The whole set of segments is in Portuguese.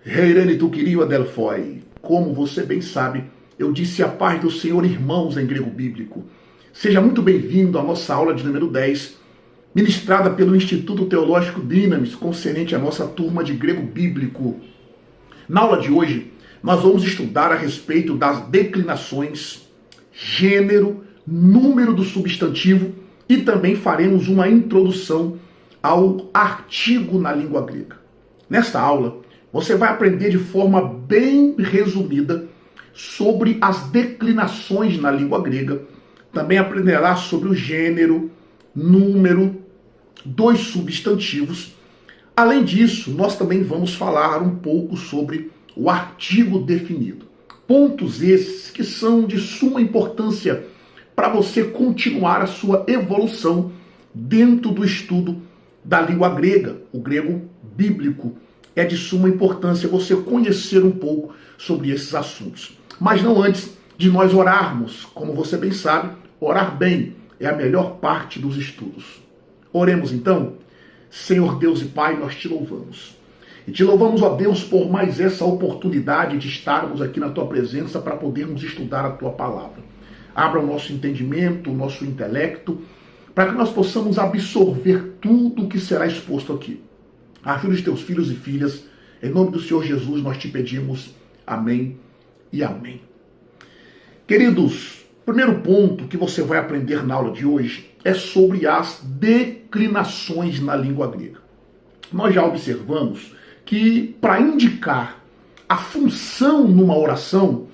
Reirane tu queria Adelphoi. Como você bem sabe, eu disse a paz do Senhor, irmãos, em grego bíblico. Seja muito bem-vindo à nossa aula de número 10, ministrada pelo Instituto Teológico Dynamis, concernente à nossa turma de grego bíblico. Na aula de hoje, nós vamos estudar a respeito das declinações, gênero, número do substantivo e também faremos uma introdução ao artigo na língua grega. Nesta aula, você vai aprender de forma bem resumida sobre as declinações na língua grega. Também aprenderá sobre o gênero, número dos substantivos. Além disso, nós também vamos falar um pouco sobre o artigo definido. Pontos esses que são de suma importância para você continuar a sua evolução dentro do estudo da língua grega, o grego bíblico. É de suma importância você conhecer um pouco sobre esses assuntos. Mas não antes de nós orarmos. Como você bem sabe, orar bem é a melhor parte dos estudos. Oremos então. Senhor Deus e Pai, nós te louvamos. E te louvamos, ó Deus, por mais essa oportunidade de estarmos aqui na tua presença para podermos estudar a tua palavra. Abra o nosso entendimento, o nosso intelecto, para que nós possamos absorver tudo o que será exposto aqui. Ajude os teus filhos e filhas. Em nome do Senhor Jesus, nós te pedimos. Amém e amém. Queridos, o primeiro ponto que você vai aprender na aula de hoje é sobre as declinações na língua grega. Nós já observamos que, para indicar a função numa oração,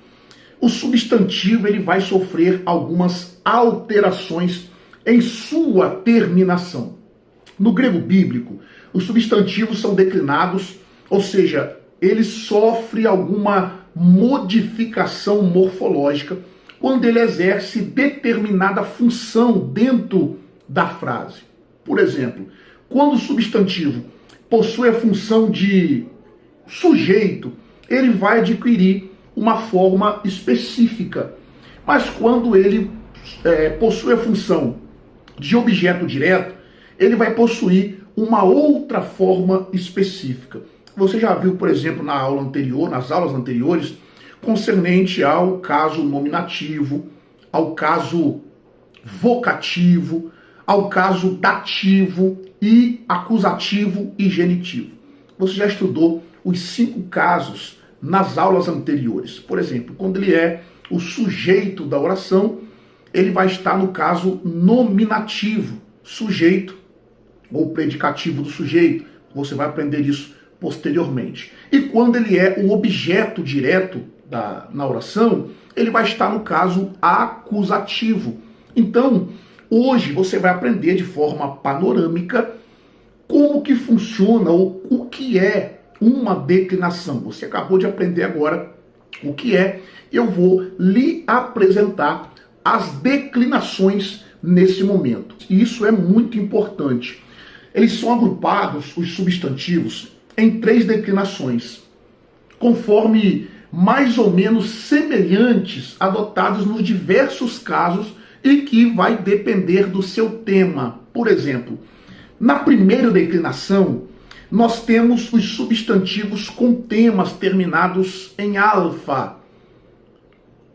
o substantivo ele vai sofrer algumas alterações em sua terminação. No grego bíblico, os substantivos são declinados, ou seja, ele sofre alguma modificação morfológica quando ele exerce determinada função dentro da frase. Por exemplo, quando o substantivo possui a função de sujeito, ele vai adquirir uma forma específica. Mas quando ele possui a função de objeto direto, ele vai possuir uma outra forma específica. Você já viu, por exemplo, nas aulas anteriores, concernente ao caso nominativo, ao caso vocativo, ao caso dativo e acusativo e genitivo. Você já estudou os 5 casos nas aulas anteriores. Por exemplo, quando ele é o sujeito da oração, ele vai estar no caso nominativo, sujeito ou predicativo do sujeito. Você vai aprender isso posteriormente. E quando ele é o objeto direto na oração, ele vai estar no caso acusativo. Então, hoje você vai aprender de forma panorâmica como que funciona ou o que é uma declinação. Você acabou de aprender agora o que é. Eu vou lhe apresentar as declinações nesse momento. E isso é muito importante. Eles são agrupados, os substantivos, em 3 declinações, conforme mais ou menos semelhantes, adotados nos diversos casos e que vai depender do seu tema. Por exemplo, na primeira declinação, nós temos os substantivos com temas terminados em alfa.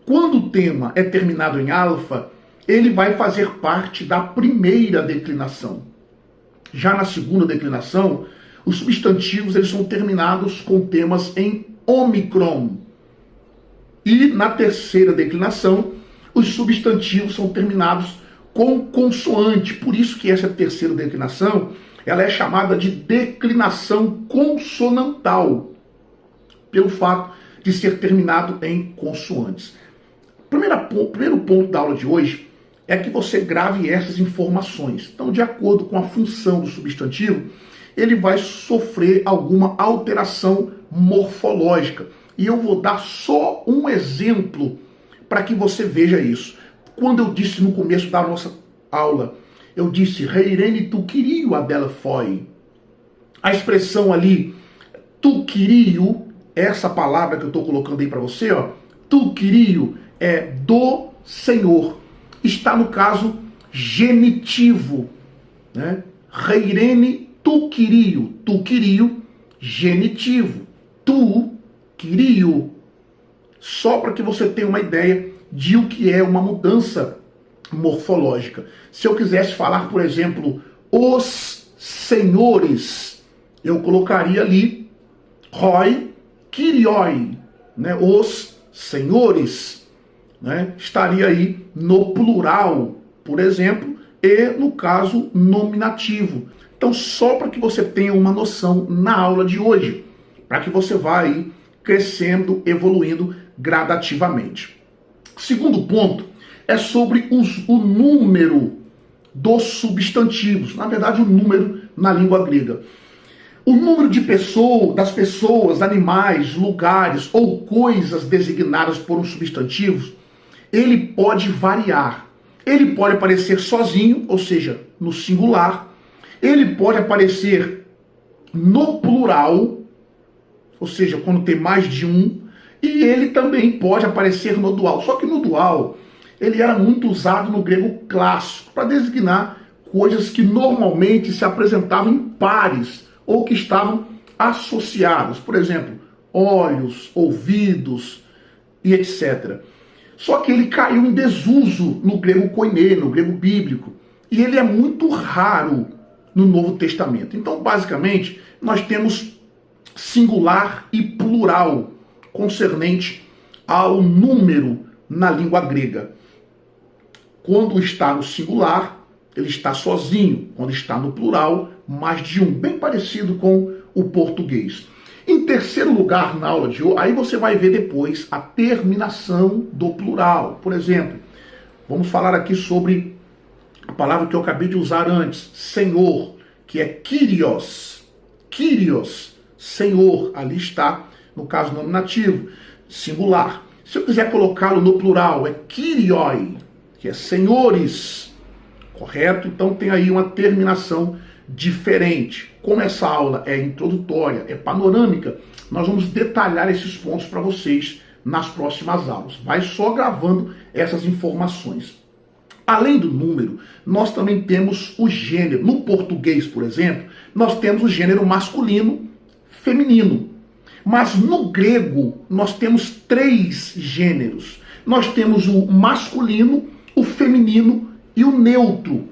Quando o tema é terminado em alfa, ele vai fazer parte da primeira declinação. Já na segunda declinação, os substantivos eles são terminados com temas em ômicron. E na terceira declinação, os substantivos são terminados com consoante. Por isso que essa terceira declinação ela é chamada de declinação consonantal, pelo fato de ser terminado em consoantes. Primeiro ponto da aula de hoje é que você grave essas informações. Então, de acordo com a função do substantivo, ele vai sofrer alguma alteração morfológica. E eu vou dar só um exemplo para que você veja isso. Quando eu disse no começo da nossa aula, eu disse Reirene tu queria Adelphoi. A expressão ali, tu queria, essa palavra que eu estou colocando aí para você, ó, tu queria é do Senhor. Está no caso genitivo, né? Reirene tu queria, genitivo. tu, Kyrio. Só para que você tenha uma ideia de o que é uma mudança morfológica. Se eu quisesse falar, por exemplo, os senhores, eu colocaria ali Roi, Kyrioi, né? Os senhores, né? Estaria aí no plural, por exemplo, e no caso nominativo. Então, só para que você tenha uma noção na aula de hoje, para que você vá aí crescendo, evoluindo gradativamente. Segundo ponto é sobre o número dos substantivos, na verdade o número na língua grega. O número de das pessoas, animais, lugares ou coisas designadas por um substantivo, ele pode variar. Ele pode aparecer sozinho, ou seja, no singular. Ele pode aparecer no plural, ou seja, quando tem mais de um. E ele também pode aparecer no dual. Só que no dual, ele era muito usado no grego clássico para designar coisas que normalmente se apresentavam em pares ou que estavam associadas. Por exemplo, olhos, ouvidos e etc. Só que ele caiu em desuso no grego koiné, no grego bíblico. E ele é muito raro no Novo Testamento. Então, basicamente, nós temos singular e plural concernente ao número na língua grega. Quando está no singular, ele está sozinho. Quando está no plural, mais de um. Bem parecido com o português. Em terceiro lugar, na aula de hoje, aí você vai ver depois a terminação do plural. Por exemplo, vamos falar aqui sobre a palavra que eu acabei de usar antes, Senhor, que é Kyrios. Kyrios, Senhor, ali está, no caso nominativo, singular. Se eu quiser colocá-lo no plural, é Kyrioi, que é senhores, correto? Então tem aí uma terminação diferente. Como essa aula é introdutória, é panorâmica, nós vamos detalhar esses pontos para vocês nas próximas aulas. Vai só gravando essas informações. Além do número, nós também temos o gênero. No português, por exemplo, nós temos o gênero masculino, feminino. Mas no grego, nós temos 3 gêneros. Nós temos o masculino, o feminino e o neutro.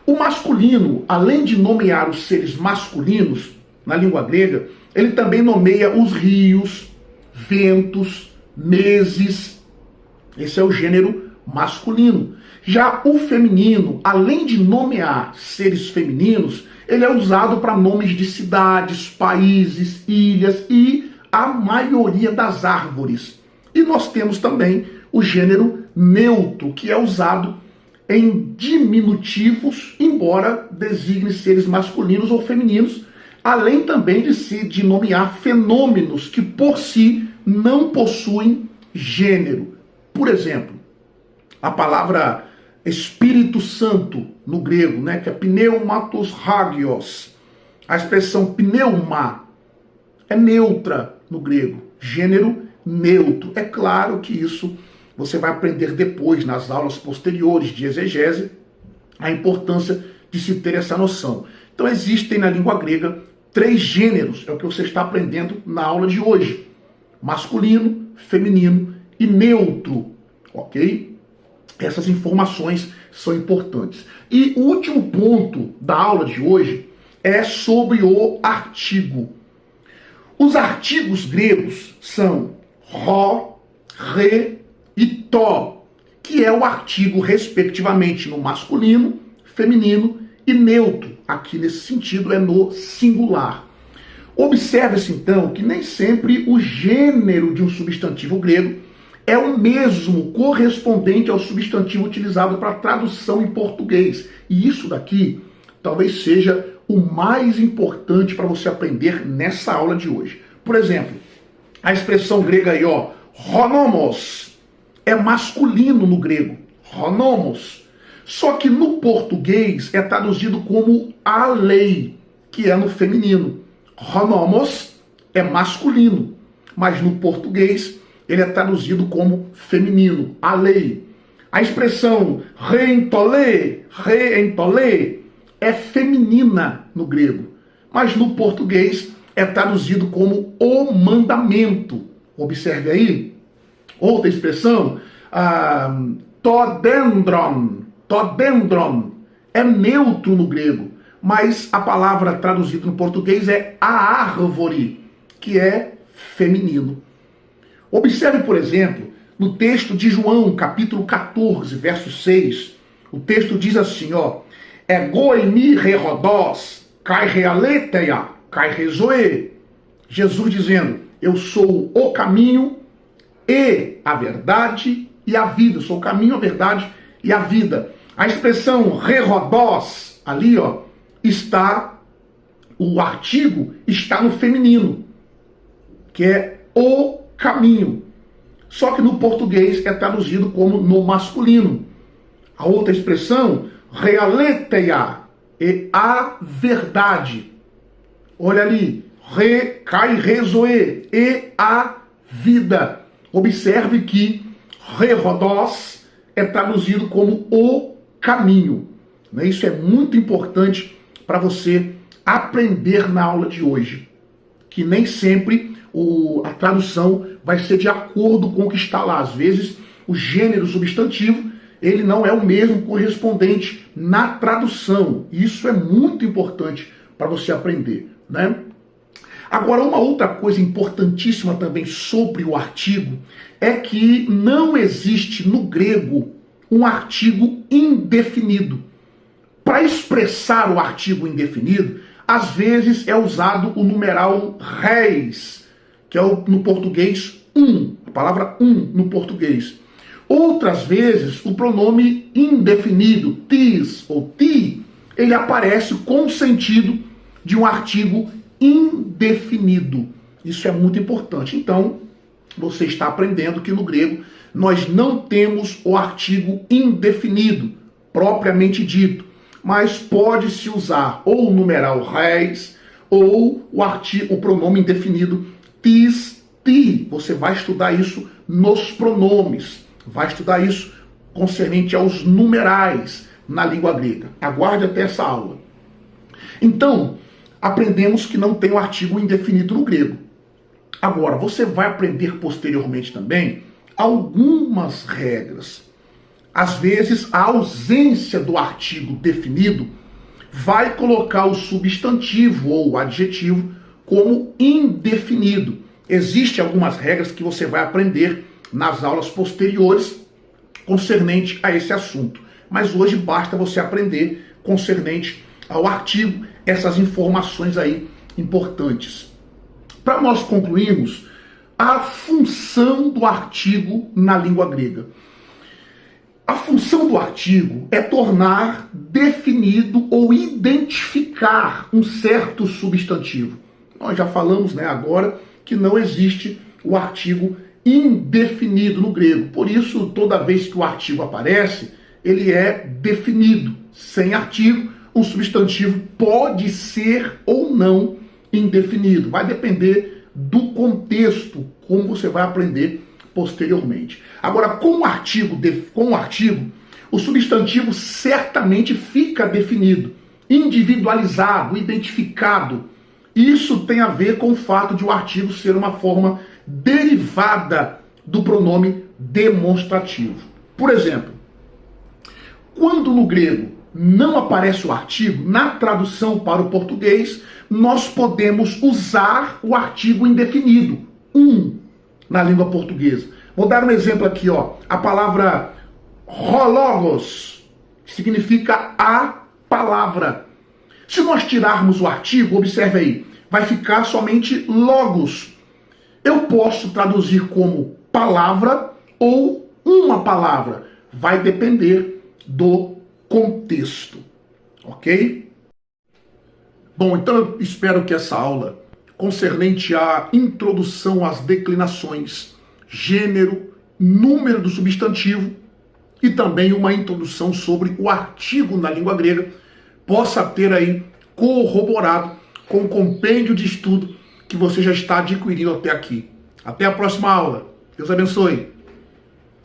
O masculino, além de nomear os seres masculinos, na língua grega, ele também nomeia os rios, ventos, meses. Esse é o gênero masculino. Já o feminino, além de nomear seres femininos, ele é usado para nomes de cidades, países, ilhas e a maioria das árvores. E nós temos também o gênero neutro, que é usado em diminutivos, embora designe seres masculinos ou femininos, além também de nomear fenômenos que por si não possuem gênero. Por exemplo, a palavra Espírito Santo no grego, né, que é pneumatos hagios. A expressão pneuma é neutra no grego, gênero neutro. É claro que isso você vai aprender depois, nas aulas posteriores de exegese, a importância de se ter essa noção. Então existem na língua grega 3 gêneros, é o que você está aprendendo na aula de hoje. Masculino, feminino e neutro, ok? Essas informações são importantes. E o último ponto da aula de hoje é sobre o artigo. Os artigos gregos são ro, re e to, que é o artigo respectivamente no masculino, feminino e neutro. Aqui nesse sentido é no singular. Observe-se então que nem sempre o gênero de um substantivo grego é o mesmo correspondente ao substantivo utilizado para tradução em português. E isso daqui talvez seja o mais importante para você aprender nessa aula de hoje. Por exemplo, a expressão grega aí, ó, honomos, é masculino no grego, honomos. Só que no português é traduzido como a lei, que é no feminino. Honomos é masculino, mas no português ele é traduzido como feminino, a lei. A expressão reentolê é feminina no grego, mas no português é traduzido como o mandamento. Observe aí, outra expressão, todendron. Todendron é neutro no grego, mas a palavra traduzida no português é a árvore, que é feminino. Observe, por exemplo, no texto de João, capítulo 14, verso 6, o texto diz assim, ó, Egoimi rerodós, kai realeteia, kai rezoe. Jesus dizendo, eu sou o caminho e a verdade e a vida. Eu sou o caminho, a verdade e a vida. A expressão rerodós, ali, ó, o artigo está no feminino, que é o caminho. Só que no português é traduzido como no masculino. A outra expressão, realeteia, é a verdade. Olha ali, kai rezoe, e a vida. Observe que rerodós é traduzido como o caminho. Isso é muito importante para você aprender na aula de hoje, que nem sempre a tradução vai ser de acordo com o que está lá. Às vezes, o gênero substantivo, ele não é o mesmo correspondente na tradução. Isso é muito importante para você aprender, né? Agora, uma outra coisa importantíssima também sobre o artigo é que não existe no grego um artigo indefinido. Para expressar o artigo indefinido, às vezes é usado o numeral res, que é no português a palavra no português. Outras vezes, o pronome indefinido, tis ou ti, ele aparece com o sentido de um artigo indefinido. Isso é muito importante. Então, você está aprendendo que no grego nós não temos o artigo indefinido, propriamente dito, mas pode-se usar ou o numeral res ou o pronome indefinido tis, ti. Você vai estudar isso nos pronomes, vai estudar isso concernente aos numerais na língua grega. Aguarde até essa aula. Então, aprendemos que não tem um artigo indefinido no grego. Agora, você vai aprender posteriormente também algumas regras. Às vezes, a ausência do artigo definido vai colocar o substantivo ou o adjetivo como indefinido. Existem algumas regras que você vai aprender nas aulas posteriores concernente a esse assunto. Mas hoje basta você aprender concernente ao artigo essas informações aí importantes. Para nós concluirmos, a função do artigo na língua grega. A função do artigo é tornar definido ou identificar um certo substantivo. Nós já falamos, agora que não existe o artigo indefinido no grego. Por isso, toda vez que o artigo aparece, ele é definido. Sem artigo, um substantivo pode ser ou não indefinido. Vai depender do contexto, como você vai aprender posteriormente. Agora, com o artigo, o substantivo certamente fica definido, individualizado, identificado. Isso tem a ver com o fato de o artigo ser uma forma derivada do pronome demonstrativo. Por exemplo, quando no grego não aparece o artigo, na tradução para o português, nós podemos usar o artigo indefinido, na língua portuguesa. Vou dar um exemplo aqui, a palavra hologos, que significa a palavra. Se nós tirarmos o artigo, observe aí, vai ficar somente logos. Eu posso traduzir como palavra ou uma palavra. Vai depender do contexto, ok? Bom, então eu espero que essa aula concernente à introdução às declinações, gênero, número do substantivo e também uma introdução sobre o artigo na língua grega possa ter aí corroborado com o compêndio de estudo que você já está adquirindo até aqui. Até a próxima aula. Deus abençoe.